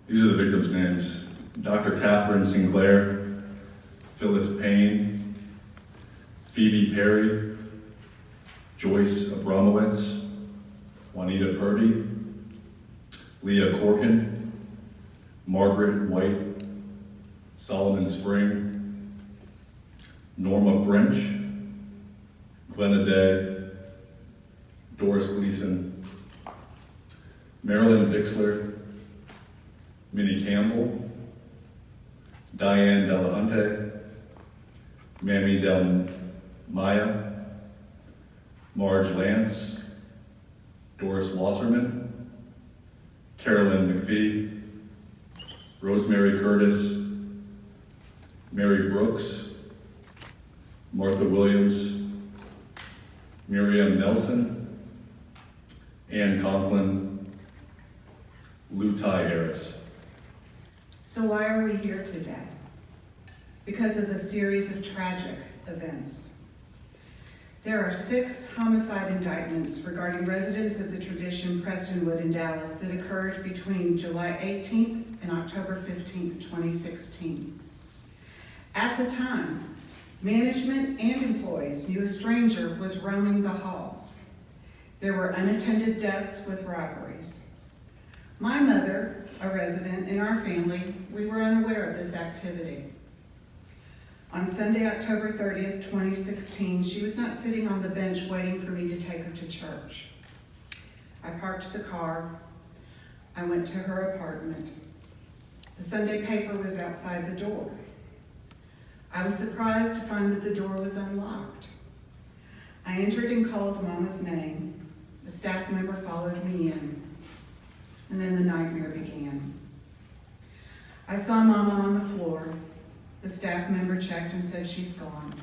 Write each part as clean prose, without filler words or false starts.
These are the victims' names: Dr. Catherine Sinclair, Phyllis Payne, Phoebe Perry, Joyce Abramowitz, Juanita Purdy, Leah Corkin, Margaret White, Solomon Spring, Norma French, Glenna Day, Doris Gleason, Marilyn Dixler, Minnie Campbell, Diane Delahunte, Mamie Del Maya, Marge Lance, Doris Wasserman, Carolyn McPhee, Rosemary Curtis, Mary Brooks, Martha Williams, Miriam Nelson, Ann Conklin, Lou Ty Harris. So why are we here today? Because of a series of tragic events. There are 6 homicide indictments regarding residents of the Tradition Prestonwood in Dallas that occurred between July 18th and October 15th, 2016. At the time, management and employees knew a stranger was roaming the halls. There were unattended deaths with robberies. My mother, a resident, and our family, we were unaware of this activity. On Sunday, October 30th, 2016, she was not sitting on the bench waiting for me to take her to church. I parked the car. I went to her apartment. The Sunday paper was outside the door. I was surprised to find that the door was unlocked. I entered and called Mama's name. A staff member followed me in, and then the nightmare began. I saw Mama on the floor. The staff member checked and said she's gone.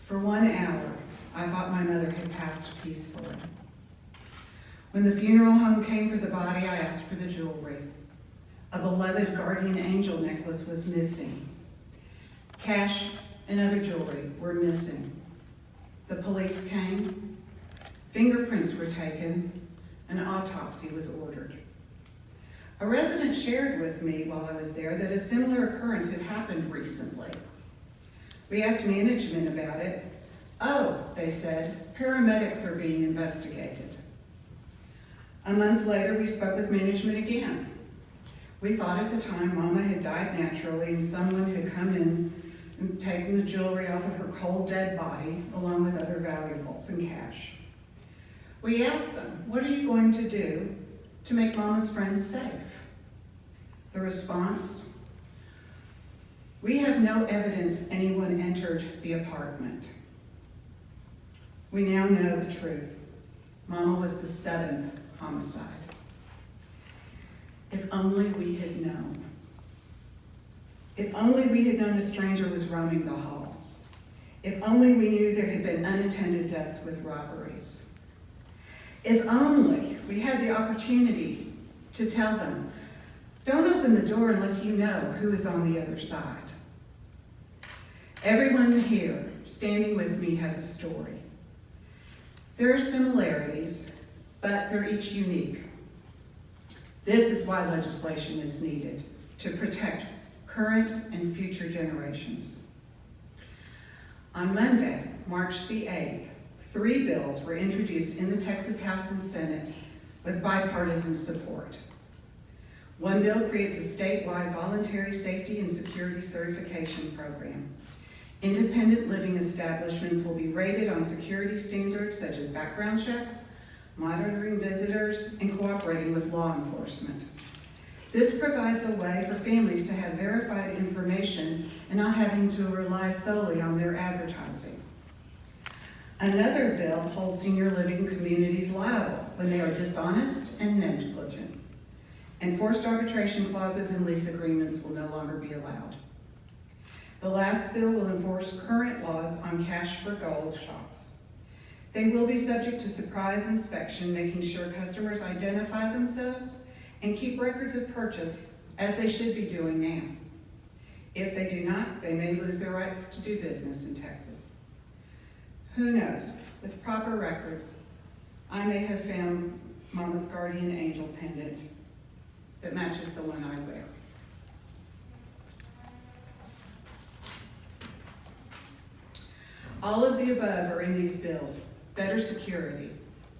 For 1 hour, I thought my mother had passed peacefully. When the funeral home came for the body, I asked for the jewelry. A beloved guardian angel necklace was missing. Cash and other jewelry were missing. The police came, fingerprints were taken, an autopsy was ordered. A resident shared with me while I was there that a similar occurrence had happened recently. We asked management about it. Oh, they said, paramedics are being investigated. A month later, we spoke with management again. We thought at the time Mama had died naturally and someone had come in and taken the jewelry off of her cold, dead body, along with other valuables and cash. We asked them, what are you going to do to make Mama's friends safe? The response, we have no evidence anyone entered the apartment. We now know the truth. Mama was the 7th homicide. If only we had known. If only we had known a stranger was roaming the halls. If only we knew there had been unattended deaths with robberies. If only we had the opportunity to tell them, don't open the door unless you know who is on the other side. Everyone here standing with me has a story. There are similarities, but they're each unique. This is why legislation is needed, to protect current and future generations. On Monday, March the 8th, 3 bills were introduced in the Texas House and Senate with bipartisan support. One bill creates a statewide voluntary safety and security certification program. Independent living establishments will be rated on security standards such as background checks, monitoring visitors, and cooperating with law enforcement. This provides a way for families to have verified information and not having to rely solely on their advertising. Another bill holds senior living communities liable when they are dishonest and negligent. And forced arbitration clauses in lease agreements will no longer be allowed. The last bill will enforce current laws on cash for gold shops. They will be subject to surprise inspection, making sure customers identify themselves and keep records of purchase as they should be doing now. If they do not, they may lose their rights to do business in Texas. Who knows? With proper records, I may have found Mama's guardian angel pendant. that matches the one I wear. All of the above are in these bills: better security,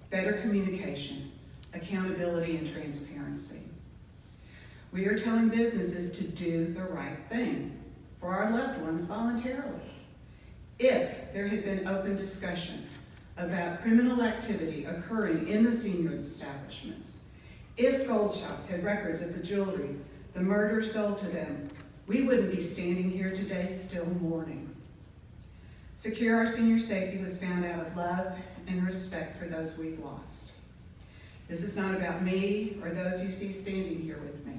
better communication, accountability, and transparency. We are telling businesses to do the right thing for our loved ones voluntarily. If there had been open discussion about criminal activity occurring in the senior establishments, if gold shops had records of the jewelry the murderer sold to them, we wouldn't be standing here today still mourning. Secure our senior safety was found out of love and respect for those we've lost. This is not about me or those you see standing here with me.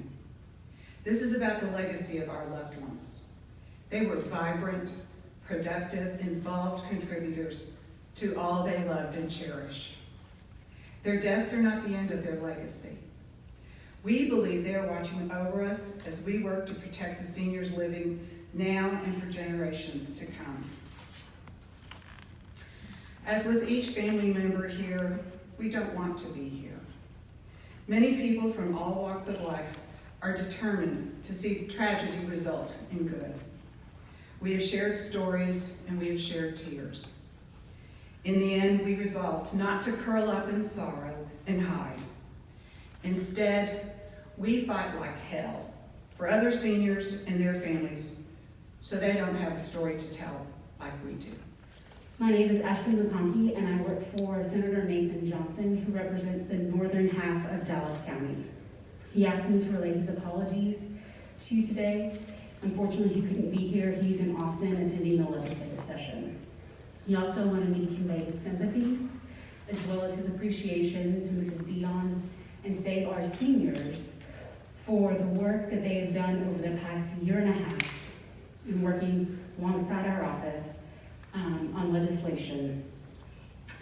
This is about the legacy of our loved ones. They were vibrant, productive, involved contributors to all they loved and cherished. Their deaths are not the end of their legacy. We believe they are watching over us as we work to protect the seniors living now and for generations to come. As with each family member here, we don't want to be here. Many people from all walks of life are determined to see tragedy result in good. We have shared stories and we have shared tears. In the end, we resolved not to curl up in sorrow and hide. Instead, we fight like hell for other seniors and their families so they don't have a story to tell like we do. My name is Ashley McConkey, and I work for Senator Nathan Johnson, who represents the northern half of Dallas County. He asked me to relay his apologies to you today. Unfortunately, he couldn't be here. He's in Austin attending the legislative session. He also wanted me to convey his sympathies, as well as his appreciation to Mrs. Dion and Save Our Seniors for the work that they have done over the past year and a half in working alongside our office on legislation.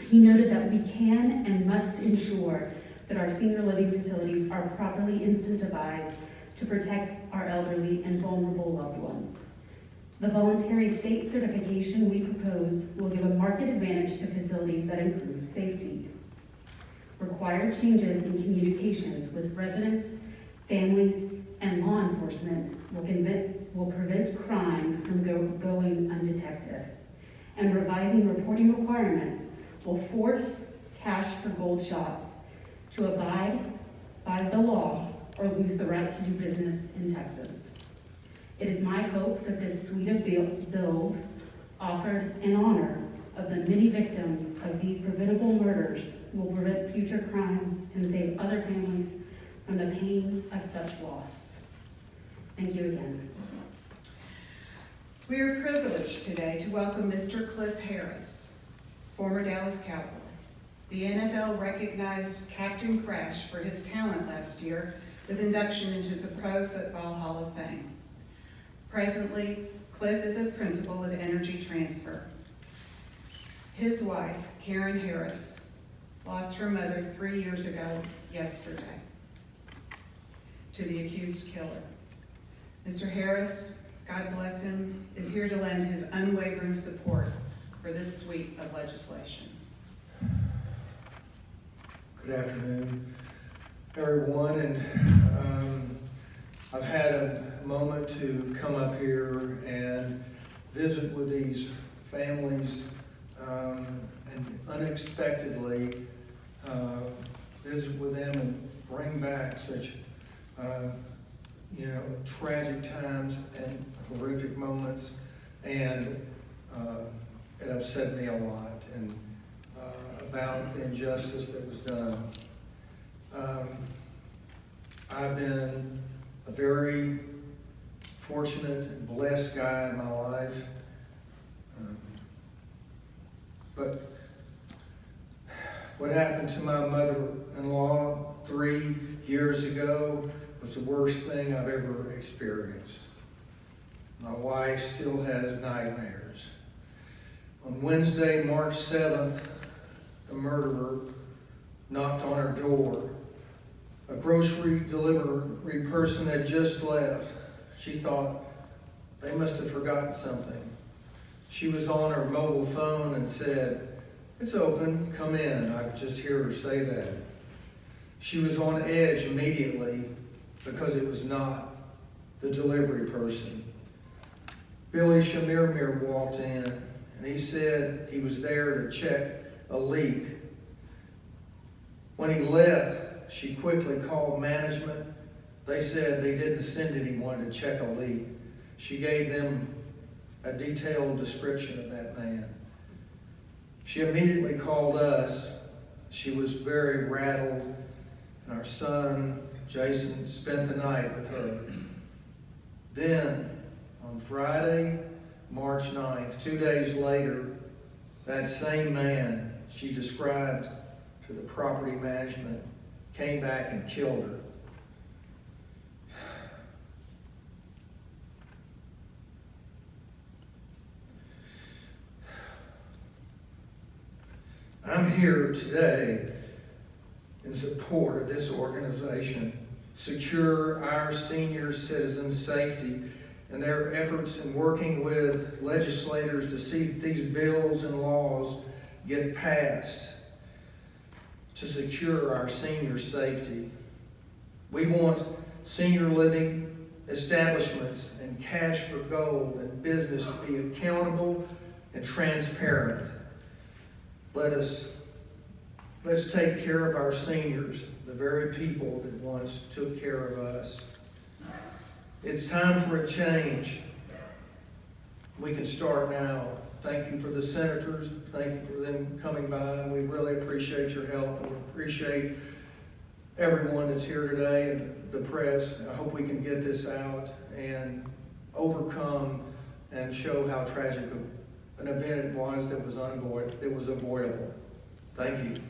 He noted that we can and must ensure that our senior living facilities are properly incentivized to protect our elderly and vulnerable loved ones. The voluntary state certification we propose will give a market advantage to facilities that improve safety. Required changes in communications with residents, families, and law enforcement will prevent crime from going undetected. And revising reporting requirements will force cash for gold shops to abide by the law or lose the right to do business in Texas. It is my hope that this suite of bills offered in honor of the many victims of these preventable murders will prevent future crimes and save other families from the pain of such loss. Thank you again. We are privileged today to welcome Mr. Cliff Harris, former Dallas Cowboy. The NFL recognized Captain Crash for his talent last year with induction into the Pro Football Hall of Fame. Presently, Cliff is a principal with Energy Transfer. His wife, Karen Harris, lost her mother 3 years ago yesterday to the accused killer. Mr. Harris, God bless him, is here to lend his unwavering support for this suite of legislation. Good afternoon, everyone, and I've had a moment to come up here and visit with these families and unexpectedly visit with them and bring back such tragic times and horrific moments, and it upset me a lot and about the injustice that was done. I've been a very fortunate and blessed guy in my life, but what happened to my mother-in-law 3 years ago was the worst thing I've ever experienced. My wife still has nightmares. On Wednesday, March 7th, the murderer knocked on her door. A grocery delivery person had just left. She thought they must have forgotten something. She was on her mobile phone and said, "It's open, come in." I could just hear her say that. She was on edge immediately because it was not the delivery person. Billy Chemirmir walked in, and he said he was there to check a leak. When he left, she quickly called management. They said they didn't send anyone to check a leak. She gave them a detailed description of that man. She immediately called us. She was very rattled, and our son, Jason, spent the night with her. Then, on Friday, March 9th, 2 days later, that same man she described to the property management came back and killed her. I'm here today in support of this organization, Secure Our Senior Citizens' Safety, and their efforts in working with legislators to see that these bills and laws get passed to secure our senior safety. We want senior living establishments and cash for gold and business to be accountable and transparent. Let's take care of our seniors, the very people that once took care of us. It's time for a change. We can start now. Thank you for the senators. Thank you for them coming by. We really appreciate your help, and we appreciate everyone that's here today and the press. I hope we can get this out and overcome and show how tragic an event it was that was avoidable. Thank you.